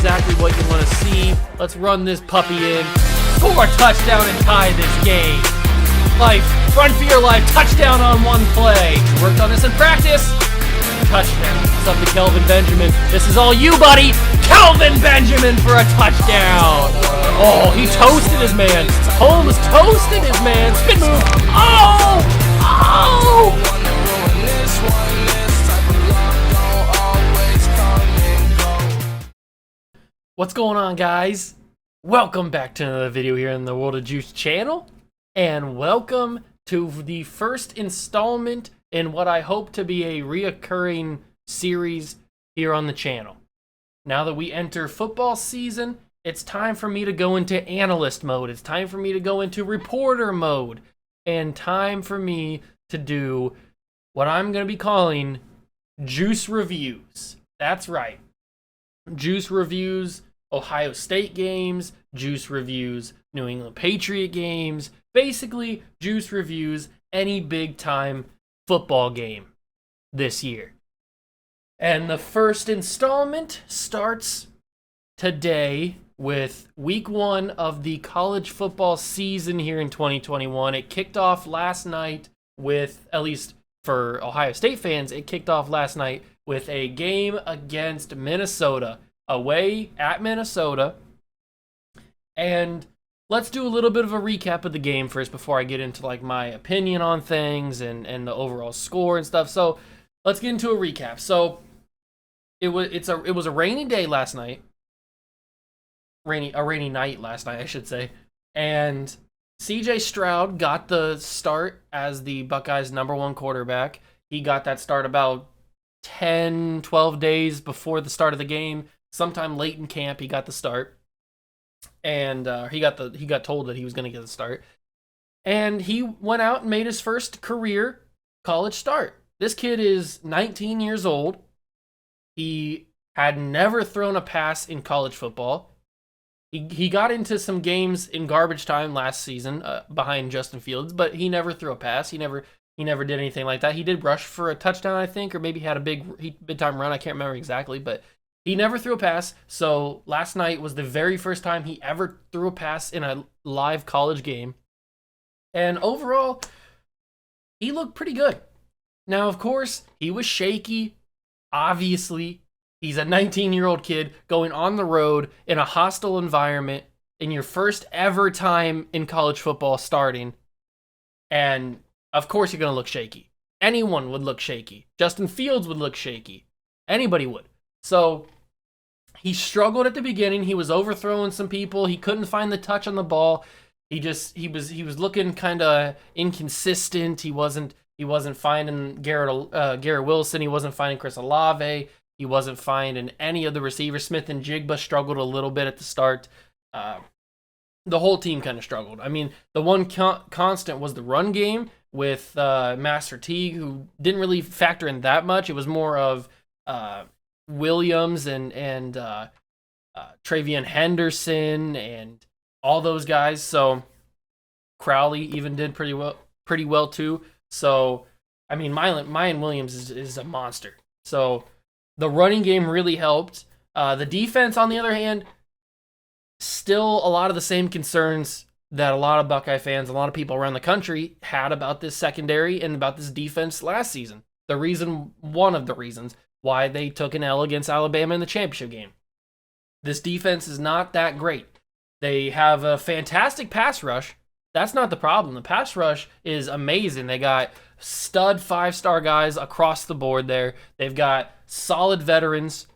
exactly what you want to see. Let's run this puppy in. Score a touchdown and tie this game. Life, run for your life, touchdown on one play. Worked on this in practice. Touchdown. It's up to Kelvin Benjamin. This is all you, buddy. Kelvin Benjamin for a touchdown. Oh, he toasted his man. Holmes toasted his man. Spin move. Oh! Oh! What's going on, guys? Welcome back to another video here in the World of Juice channel. And welcome to the first installment in what I hope to be a reoccurring series here on the channel. Now that we enter football season, it's time for me to go into analyst mode. It's time for me to go into reporter mode. And time for me to do what I'm going to be calling Juice Reviews. That's right. Juice Reviews Ohio State games, Juice Reviews New England Patriot games, basically Juice Reviews any big time football game this year. And the first installment starts today with week 1 of the college football season here in 2021. It kicked off last night with, at least for Ohio State fans, it kicked off last night with a game against Minnesota, away at Minnesota. And let's do a little bit of a recap of the game first before I get into like my opinion on things and the overall score and stuff. So let's get into a recap. So it was a rainy day last night. A rainy night last night, I should say. And CJ Stroud got the start as the Buckeyes' #1 quarterback. He got that start about 10, 12 days before the start of the game. Sometime late in camp, he got the start. And he got told that he was going to get the start. And he went out and made his first career college start. This kid is 19 years old. He had never thrown a pass in college football. He got into some games in garbage time last season behind Justin Fields, but he never threw a pass. He never did anything like that. He did rush for a touchdown, I think, or maybe had a big time run. I can't remember exactly, but he never threw a pass. So last night was the very first time he ever threw a pass in a live college game. And overall, he looked pretty good. Now, of course, he was shaky. Obviously, he's a 19-year-old kid going on the road in a hostile environment in your first ever time in college football starting. And of course, you're going to look shaky. Anyone would look shaky. Justin Fields would look shaky. Anybody would. So he struggled at the beginning. He was overthrowing some people. He couldn't find the touch on the ball. He was looking kind of inconsistent. He wasn't finding Garrett Wilson. He wasn't finding Chris Allave. He wasn't finding any of the receivers. Smith and Jigba struggled a little bit at the start. The whole team kind of struggled. I mean, the one constant was the run game with Master Teague, who didn't really factor in that much. It was more of Williams and Trayvon Henderson and all those guys. So Crowley even did pretty well too. So I mean, Mayan Williams is a monster. So the running game really helped. The defense, on the other hand, still a lot of the same concerns that a lot of Buckeye fans, a lot of people around the country had about this secondary and about this defense last season. One of the reasons why they took an L against Alabama in the championship game. This defense is not that great. They have a fantastic pass rush. That's not the problem. The pass rush is amazing. They got stud 5-star guys across the board there. They've got solid veterans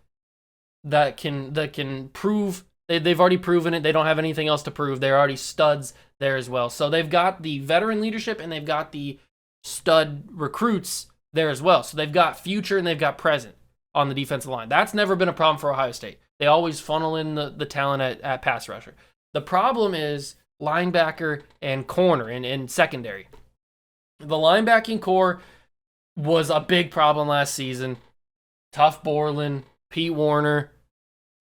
that can prove. They've already proven it. They don't have anything else to prove. They're already studs there as well. So they've got the veteran leadership and they've got the stud recruits there as well. So they've got future and they've got present on the defensive line. That's never been a problem for Ohio State. They always funnel in the talent at pass rusher. The problem is linebacker and corner and secondary. The linebacking core was a big problem last season. Tough Borland, Pete Warner,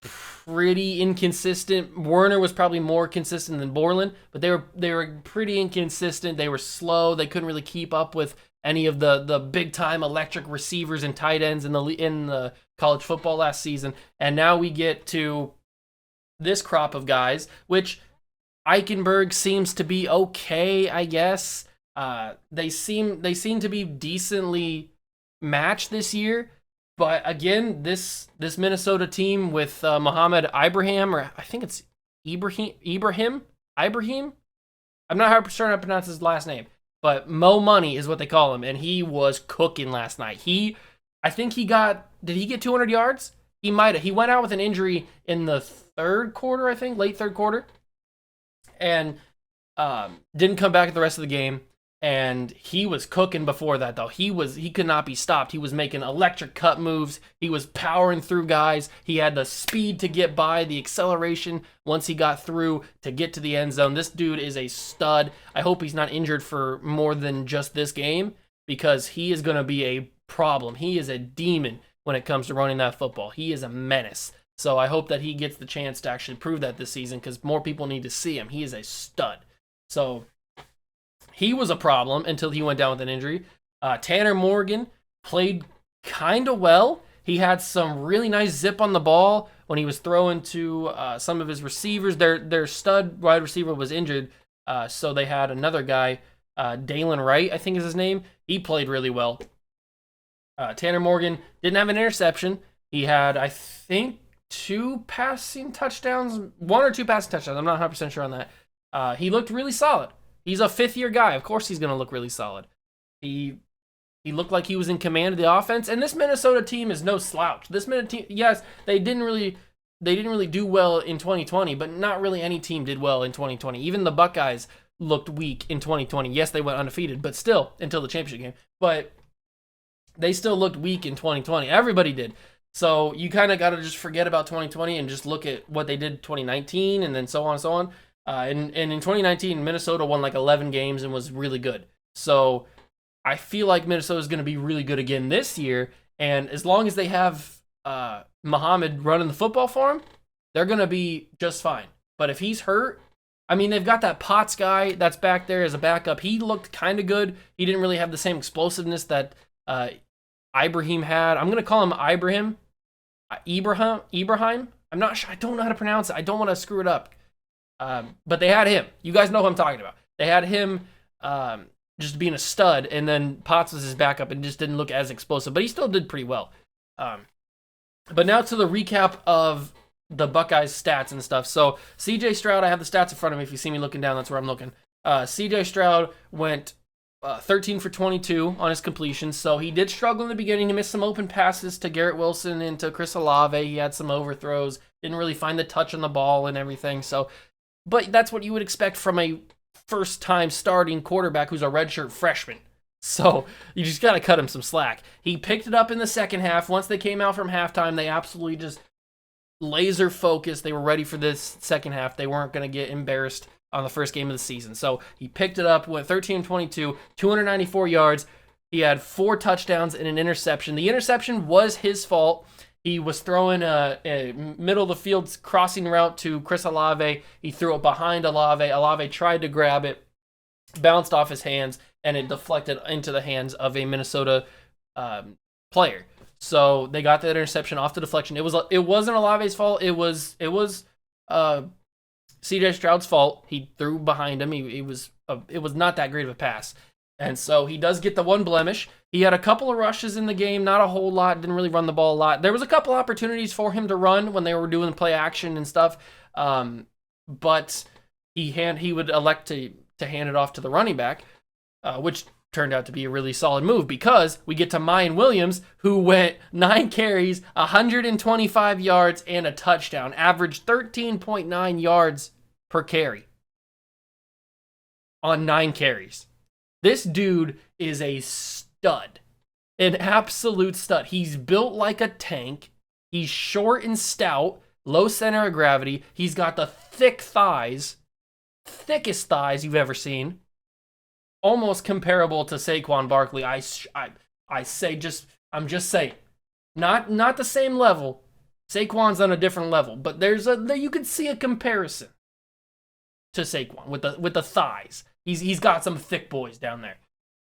pretty inconsistent. Werner was probably more consistent than Borland, but they were pretty inconsistent. They were slow. They couldn't really keep up with any of the big time electric receivers and tight ends in the college football last season. And now we get to this crop of guys, which Eichenberg seems to be okay, I guess. They seem to be decently matched this year, but again, this Minnesota team with Mohamed Ibrahim, or I think it's Ibrahim. I'm not sure how to pronounce his last name, but Mo Money is what they call him, and he was cooking last night. I think did he get 200 yards? He might have. He went out with an injury in the third quarter, I think, late third quarter, and didn't come back at the rest of the game. And he was cooking before that, though. He could not be stopped. He was making electric cut moves. He was powering through guys. He had the speed to get by, the acceleration once he got through to get to the end zone. This dude is a stud. I hope he's not injured for more than just this game, because he is going to be a problem. He is a demon when it comes to running that football. He is a menace. So I hope that he gets the chance to actually prove that this season, because more people need to see him. He is a stud. So he was a problem until he went down with an injury. Tanner Morgan played kind of well. He had some really nice zip on the ball when he was throwing to some of his receivers. Their stud wide receiver was injured, so they had another guy, Dalen Wright, I think is his name. He played really well. Tanner Morgan didn't have an interception. He had, I think, 2 passing touchdowns, 1 or 2 passing touchdowns. I'm not 100% sure on that. He looked really solid. He's a fifth-year guy. Of course he's going to look really solid. He looked like he was in command of the offense, and this Minnesota team is no slouch. This Minnesota team, yes, they didn't really do well in 2020, but not really any team did well in 2020. Even the Buckeyes looked weak in 2020. Yes, they went undefeated, but still, until the championship game. But they still looked weak in 2020. Everybody did. So you kind of got to just forget about 2020 and just look at what they did in 2019, and then so on and so on. And in 2019, Minnesota won like 11 games and was really good. So I feel like Minnesota is going to be really good again this year. And as long as they have Muhammad running the football for him, they're going to be just fine. But if he's hurt, I mean, they've got that Potts guy that's back there as a backup. He looked kind of good. He didn't really have the same explosiveness that Ibrahim had. I'm going to call him Ibrahim. I'm not sure. I don't know how to pronounce it. I don't want to screw it up. But they had him. You guys know who I'm talking about. They had him just being a stud, and then Potts was his backup and just didn't look as explosive, but he still did pretty well. But now to the recap of the Buckeyes stats and stuff. So CJ Stroud, I have the stats in front of me. If you see me looking down, that's where I'm looking. CJ Stroud went 13 for 22 on his completions, so he did struggle in the beginning. He missed some open passes to Garrett Wilson and to Chris Allave. He had some overthrows, didn't really find the touch on the ball and everything. But that's what you would expect from a first-time starting quarterback who's a redshirt freshman. So you just got to cut him some slack. He picked it up in the second half. Once they came out from halftime, they absolutely just laser focused. They were ready for this second half. They weren't going to get embarrassed on the first game of the season. So he picked it up, went 13-22, 294 yards. He had 4 touchdowns and an interception. The interception was his fault. He was throwing a middle of the field crossing route to Chris Allave. He threw it behind Allave. Allave tried to grab it, bounced off his hands, and it deflected into the hands of a Minnesota player. So they got that interception off the deflection. It wasn't Olave's fault. It was C.J. Stroud's fault. He threw behind him. It was not that great of a pass. And so he does get the one blemish. He had a couple of rushes in the game, not a whole lot, didn't really run the ball a lot. There was a couple opportunities for him to run when they were doing play action and stuff, but he would elect to hand it off to the running back, which turned out to be a really solid move, because we get to Mayan Williams, who went 9 carries, 125 yards, and a touchdown, averaged 13.9 yards per carry on 9 carries. This dude is a stud, an absolute stud. He's built like a tank. He's short and stout, low center of gravity. He's got the thick thighs, thickest thighs you've ever seen. Almost comparable to Saquon Barkley. I'm just saying, not the same level. Saquon's on a different level, but you can see a comparison to Saquon with the thighs. He's got some thick boys down there.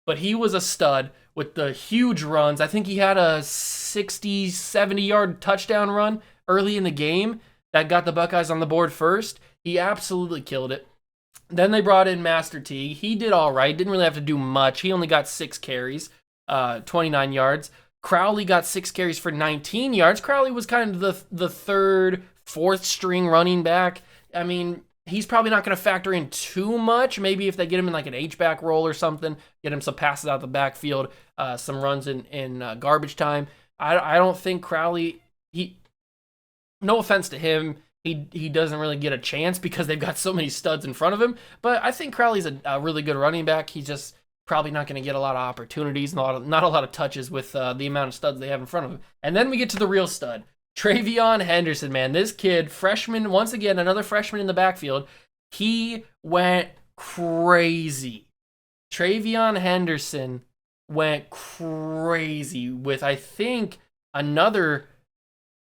But he was a stud with the huge runs. I think he had a 60, 70-yard touchdown run early in the game. that got the Buckeyes on the board first. He absolutely killed it. Then they brought in Master T. He did all right. Didn't really have to do much. He only got 6 carries, 29 yards. Crowley got 6 carries for 19 yards. Crowley was kind of the third, fourth string running back. I mean, he's probably not going to factor in too much. Maybe if they get him in like an H-back role or something, get him some passes out the backfield, some runs in garbage time. I don't think Crowley, no offense to him, he doesn't really get a chance because they've got so many studs in front of him. But I think Crowley's a really good running back. He's just probably not going to get a lot of opportunities, not a lot of touches with the amount of studs they have in front of him. And then we get to the real stud, Trayvon Henderson, man. This kid, freshman, once again, another freshman in the backfield. He went crazy. Trayvon Henderson went crazy with, I think, another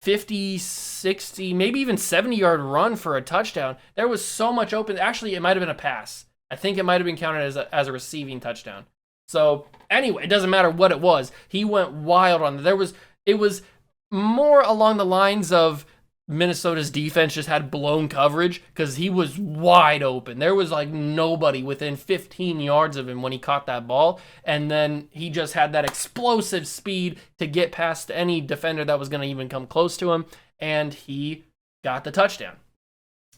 50, 60, maybe even 70-yard run for a touchdown. There was so much open. Actually, it might have been a pass. I think it might have been counted as a receiving touchdown. So anyway, it doesn't matter what it was. He went wild on it. It was more along the lines of Minnesota's defense just had blown coverage because he was wide open. There was like nobody within 15 yards of him when he caught that ball. And then he just had that explosive speed to get past any defender that was going to even come close to him. And he got the touchdown.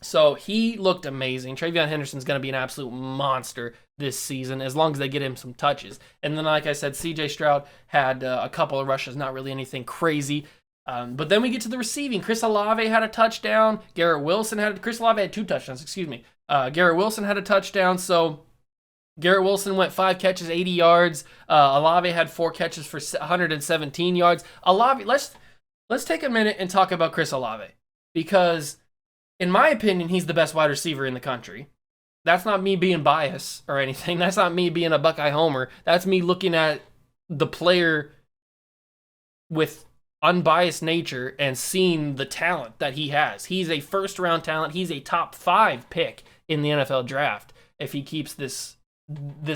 So he looked amazing. Trayvon Henderson's going to be an absolute monster this season as long as they get him some touches. And then, like I said, CJ Stroud had a couple of rushes, not really anything crazy. But then we get to the receiving. Chris Allave had a touchdown. Chris Allave had 2 touchdowns, excuse me. Garrett Wilson had a touchdown. So Garrett Wilson went 5 catches, 80 yards. Allave had 4 catches for 117 yards. Allave, let's take a minute and talk about Chris Allave because, in my opinion, he's the best wide receiver in the country. That's not me being biased or anything. That's not me being a Buckeye homer. That's me looking at the player with unbiased nature and seeing the talent that he has. He's a first-round talent. He's a top 5 pick in the NFL draft if he keeps this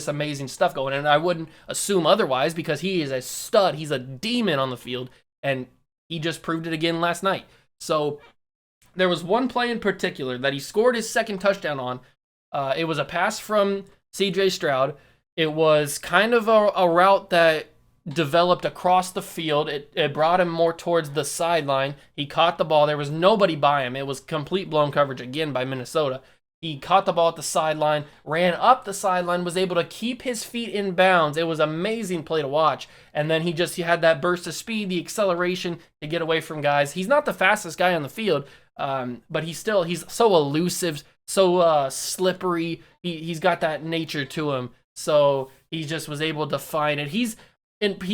amazing stuff going. And I wouldn't assume otherwise because he is a stud. He's a demon on the field, and he just proved it again last night. So there was one play in particular that he scored his second touchdown on. It was a pass from CJ Stroud. It was kind of a route that developed across the field. It brought him more towards the sideline. He caught the ball. There was nobody by him. It was complete blown coverage again by Minnesota. He caught the ball at the sideline, ran up the sideline, was able to keep his feet in bounds. It was an amazing play to watch. And then he had that burst of speed, the acceleration to get away from guys. He's not the fastest guy on the field, but he's so elusive, so slippery. He's got that nature to him. So he just was able to find it. He's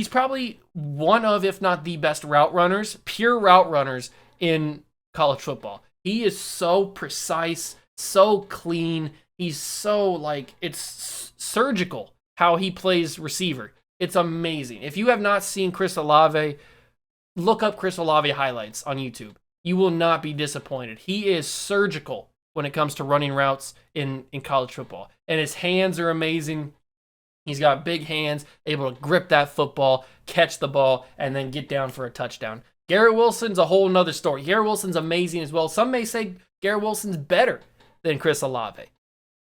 probably one of, if not the best pure route runners in college football. He is so precise, so clean. He's so, it's surgical how he plays receiver. It's amazing. If you have not seen Chris Allave, look up Chris Allave highlights on YouTube. You will not be disappointed. He is surgical when it comes to running routes in college football. And his hands are amazing. He's got big hands, able to grip that football, catch the ball, and then get down for a touchdown. Garrett Wilson's a whole nother story. Garrett Wilson's amazing as well. Some may say Garrett Wilson's better than Chris Allave.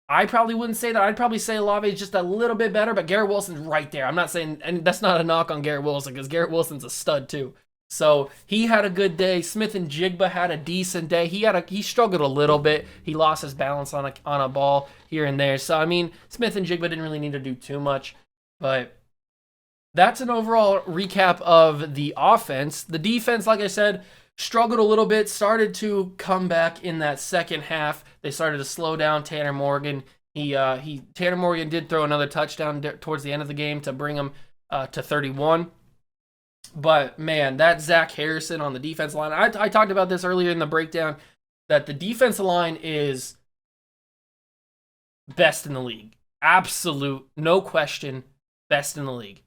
I probably wouldn't say that. I'd probably say Allave is just a little bit better, but Garrett Wilson's right there. I'm not saying, and that's not a knock on Garrett Wilson because Garrett Wilson's a stud too. So he had a good day. Smith and Jigba had a decent day. He struggled a little bit. He lost his balance on a ball here and there. So I mean, Smith and Jigba didn't really need to do too much, but that's an overall recap of the offense. The defense, like I said, struggled a little bit. Started to come back in that second half. They started to slow down Tanner Morgan. Tanner Morgan did throw another touchdown towards the end of the game to bring him to 31. But, man, that Zach Harrison on the defensive line, I talked about this earlier in the breakdown, that the defensive line is best in the league. Absolute, no question, best in the league.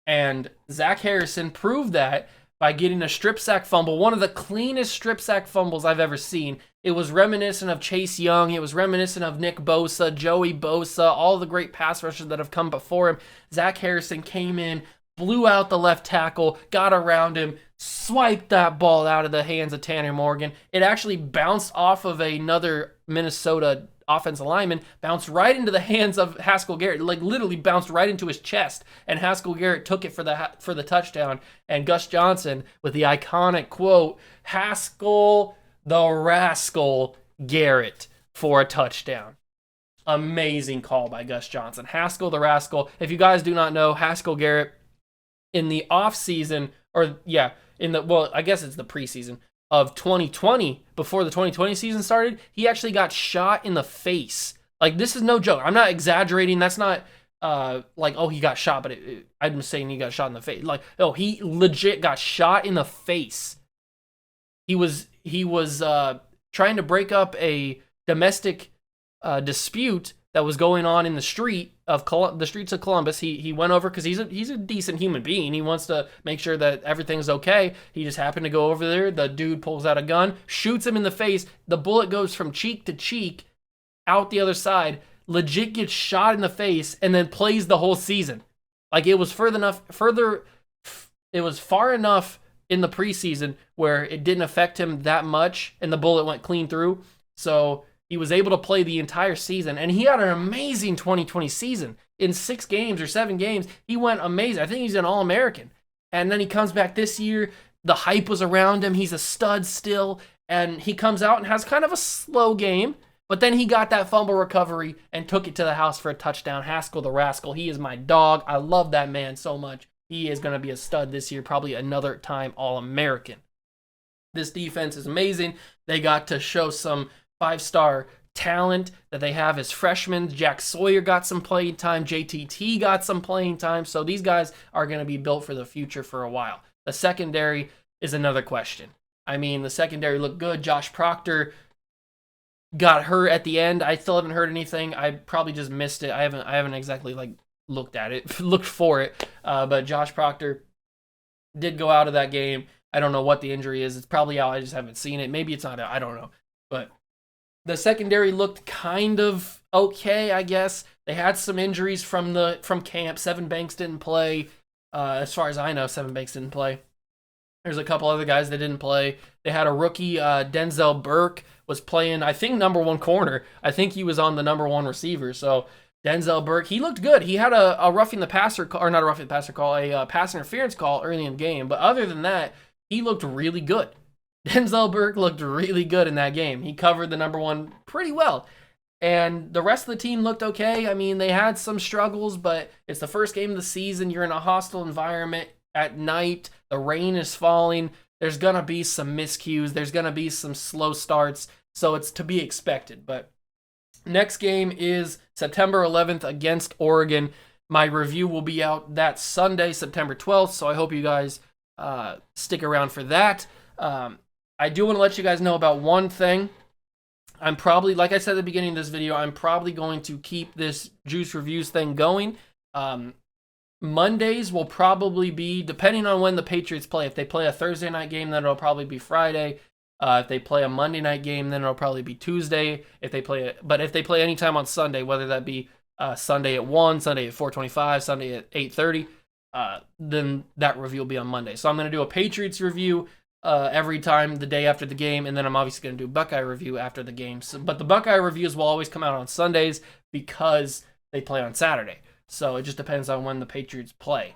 And Zach Harrison proved that by getting a strip sack fumble, one of the cleanest strip sack fumbles I've ever seen. It was reminiscent of Chase Young. It was reminiscent of Nick Bosa, Joey Bosa, all the great pass rushers that have come before him. Zach Harrison came in, blew out the left tackle, got around him, swiped that ball out of the hands of Tanner Morgan. It actually bounced off of another Minnesota offensive lineman, bounced right into the hands of Haskell Garrett, like literally bounced right into his chest, and Haskell Garrett took it for the touchdown. And Gus Johnson with the iconic quote, "Haskell the Rascal Garrett" for a touchdown. Amazing call by Gus Johnson. Haskell the Rascal. If you guys do not know, Haskell Garrett in the offseason, I guess it's the preseason of 2020, before the 2020 season started, he actually got shot in the face. Like, this is no joke. I'm not exaggerating. That's not he got shot, but I'm saying he got shot in the face. Like, no, he legit got shot in the face. He was trying to break up a domestic dispute that was going on in the streets of Columbus. He went over because he's a decent human being. He wants to make sure that everything's okay. He just happened to go over there. The dude pulls out a gun, shoots him in the face. The bullet goes from cheek to cheek out the other side. Legit gets shot in the face and then plays the whole season. Like, it was far enough in the preseason where it didn't affect him that much and the bullet went clean through. So he was able to play the entire season, and he had an amazing 2020 season. In 6 games or 7 games, he went amazing. I think he's an All-American. And then he comes back this year. The hype was around him. He's a stud still, and he comes out and has kind of a slow game, but then he got that fumble recovery and took it to the house for a touchdown. Haskell the Rascal. He is my dog. I love that man so much. He is going to be a stud this year, probably another time All-American. This defense is amazing. They got to show some 5-star talent that they have as freshmen. Jack Sawyer got some playing time. JTT got some playing time. So these guys are going to be built for the future for a while. The secondary is another question. I mean, the secondary looked good. Josh Proctor got hurt at the end. I still haven't heard anything. I probably just missed it. I haven't exactly looked at it, looked for it. But Josh Proctor did go out of that game. I don't know what the injury is. It's probably out. I just haven't seen it. Maybe it's not out. I don't know. But the secondary looked kind of okay, I guess. They had some injuries from camp. Seven Banks didn't play. As far as I know, Seven Banks didn't play. There's a couple other guys that didn't play. They had a rookie, Denzel Burke, was playing, I think, number 1 corner. I think he was on the number 1 receiver. So Denzel Burke, he looked good. He had a roughing the passer call, or not a roughing the passer call, a pass interference call early in the game. But other than that, he looked really good. Denzel Burke looked really good in that game. He covered the number 1 pretty well. And the rest of the team looked okay. I mean, they had some struggles, but it's the first game of the season. You're in a hostile environment at night. The rain is falling. There's going to be some miscues. There's going to be some slow starts. So it's to be expected. But next game is September 11th against Oregon. My review will be out that Sunday, September 12th. So I hope you guys stick around for that. I do want to let you guys know about one thing. I'm probably, like I said at the beginning of this video, I'm probably going to keep this Juice Reviews thing going. Mondays will probably be, depending on when the Patriots play. If they play a Thursday night game, then it'll probably be Friday. If they play a Monday night game, then it'll probably be Tuesday. But if they play anytime on Sunday, whether that be Sunday at 1, Sunday at 4:25, Sunday at 8:30, then that review will be on Monday. So I'm going to do a Patriots review every time the day after the game, and then I'm obviously going to do a Buckeye review after the game. But the Buckeye reviews will always come out on Sundays because they play on Saturday. So it just depends on when the Patriots play.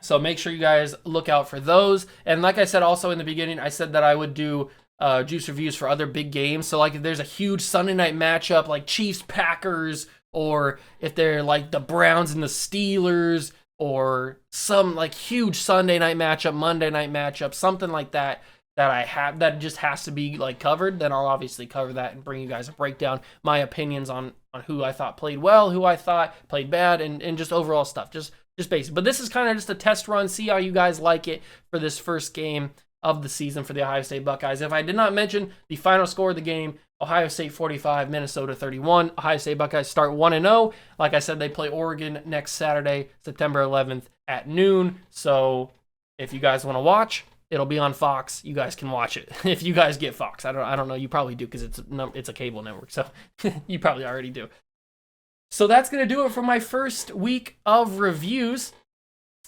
So make sure you guys look out for those. And like I said also in the beginning, I said that I would do juice reviews for other big games. So like if there's a huge Sunday night matchup like Chiefs-Packers, or if they're like the Browns and the Steelers, or some like huge Sunday night matchup, Monday night matchup, something like that, that just has to be like covered, then I'll obviously cover that and bring you guys a breakdown, my opinions on who I thought played well, who I thought played bad, and just overall stuff, just basic. But this is kind of just a test run, see how you guys like it for this first game of the season for the Ohio State Buckeyes. If I did not mention the final score of the game, Ohio State 45, Minnesota 31. Ohio State Buckeyes start 1-0. Like I said, they play Oregon next Saturday, September 11th at noon. So if you guys want to watch, it'll be on Fox. You guys can watch it if you guys get Fox. I don't know. You probably do because it's a cable network. So you probably already do. So that's going to do it for my first week of reviews.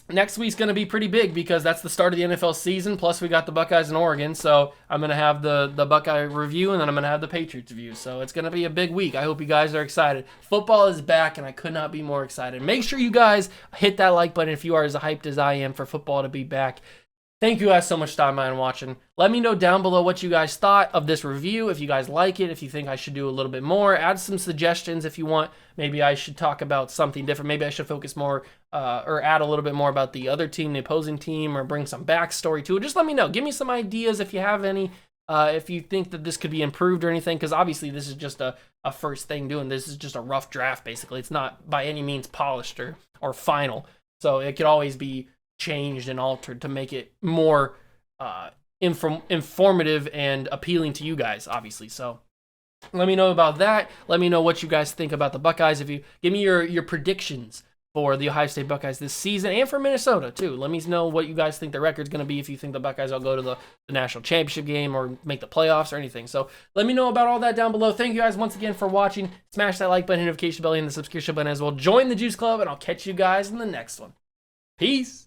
next week's going to be pretty big because that's the start of the NFL season. Plus, we got the Buckeyes in Oregon. So I'm going to have the Buckeye review, and then I'm going to have the Patriots review. So it's going to be a big week. I hope you guys are excited. Football is back, and I could not be more excited. Make sure you guys hit that like button if you are as hyped as I am for football to be back. Thank you guys so much for stopping by and watching. Let me know down below what you guys thought of this review, if you guys like it, if you think I should do a little bit more. Add some suggestions if you want. Maybe I should talk about something different. Maybe I should focus more or add a little bit more about the other team, the opposing team, or bring some backstory to it. Just let me know. Give me some ideas if you have any, if you think that this could be improved or anything, because obviously this is just a first thing doing. This is just a rough draft, basically. It's not by any means polished or final. So it could always be changed and altered to make it more informative and appealing to you guys, obviously. So let me know about that. Let me know what you guys think about the Buckeyes. If you give me your predictions for the Ohio State Buckeyes this season and for Minnesota too. Let me know what you guys think the record's going to be, if you think the Buckeyes will go to the national championship game or make the playoffs or anything. So let me know about all that down below. Thank you guys once again for watching. Smash that like button, notification bell, and the subscription button as well. Join the Juice Club, and I'll catch you guys in the next one. Peace.